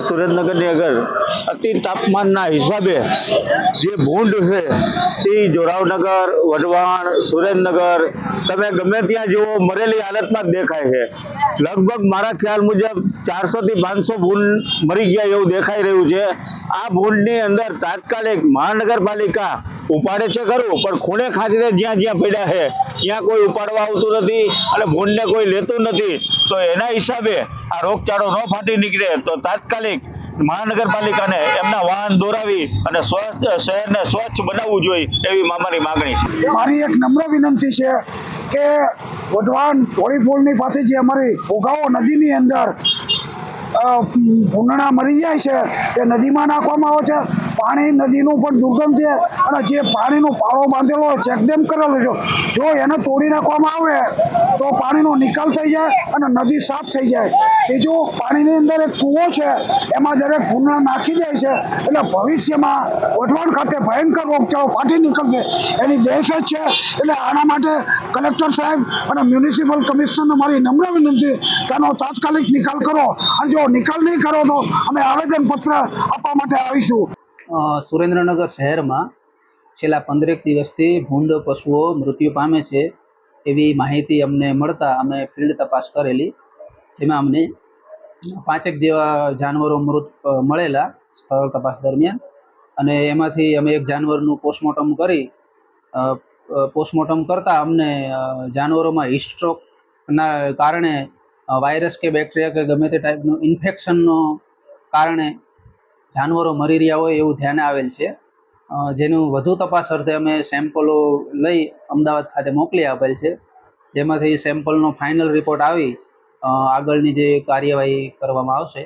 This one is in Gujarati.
સુરેન્દ્રનગરની અગર અતિ તાપમાનના હિસાબે જે ભૂંડ છે એ જોરાવનગર, વઢવાણ, સુરેન્દ્રનગર તમે ગમે ત્યાં જુઓ મરેલી હાલતમાં જ દેખાય છે। લગભગ મારા ખ્યાલ મુજબ 400 થી 500 ભૂંડ મરી ગયા એવું દેખાઈ રહ્યું છે। આ ભૂંડની અંદર તાત્કાલિક મહાનગરપાલિકા ઉપાડે છે ખરું, પણ ખૂણે ખાંચરે જ્યાં જ્યાં પડ્યા છે ત્યાં કોઈ ઉપાડવા આવતું નથી અને ભૂંડને કોઈ લેતું નથી। તો એના હિસાબે આ રોગચાળો ન ફાટી નીકળે તો તાત્કાલિક મહાનગરપાલિકાને એમના વાહન દોરાવી અને શહેરને સ્વચ્છ બનાવવું જોઈએ એવી મારી માગણી છે। મારી એક નમ્ર વિનંતી છે કે વઢવાણ ધોળીપોળની પાસે જે અમારી ઓગાવો નદીની અંદર ભૂંડણા મરી જાય છે તે નદીમાં નાખવામાં આવે છે। પાણી નદીનું પણ દુર્ગમ છે અને જે પાણીનો પાળો બાંધેલો હોય, ચેકડેમ કરેલો છે, જો એને તોડી નાખવામાં આવે તો પાણીનો નિકાલ થઈ જાય અને નદી સાફ થઈ જાય। બીજું, પાણીની અંદર એક કૂવો છે, એમાં દરેક ભૂંડણા નાખી જાય છે એટલે ભવિષ્યમાં વઢવાણ ખાતે ભયંકર રોગચાળો ફાટી નીકળશે એની દહેશત છે। એટલે આના માટે કલેક્ટર સાહેબ અને મ્યુનિસિપલ કમિશનરને મારી નમ્ર વિનંતી કે આનો તાત્કાલિક નિકાલ કરો અને જો નિકાલ નહીં કરો તો અમે આવેદનપત્ર આપવા માટે આવીશું। સુરેન્દ્રનગર શહેરમાં છેલ્લા 15 દિવસથી ભૂંડ પશુઓ મૃત્યુ પામે છે એવી માહિતી અમને મળતા અમે ફિલ્ડ તપાસ કરેલી, જેમાં અમને 5 જેવા જાનવરો મૃત મળેલા સ્થળ તપાસ દરમિયાન, અને એમાંથી અમે એક જાનવરનું પોસ્ટમોર્ટમ કરી પોસ્ટમોર્ટમ કરતાં અમને જાનવરોમાં હિસ્ટ્રોકના કારણે વાયરસ કે બેક્ટેરિયા કે ગમે તે ટાઈપનું ઇન્ફેક્શનનો કારણે જાનવરો મરી રહ્યા હોય એવું ધ્યાને આવેલ છે। જેનું વધુ તપાસ અર્થે અમે સેમ્પલો લઈ અમદાવાદ ખાતે મોકલી આપેલ છે, જેમાંથી સેમ્પલનો ફાઇનલ રિપોર્ટ આવી આગળની જે કાર્યવાહી કરવામાં આવશે।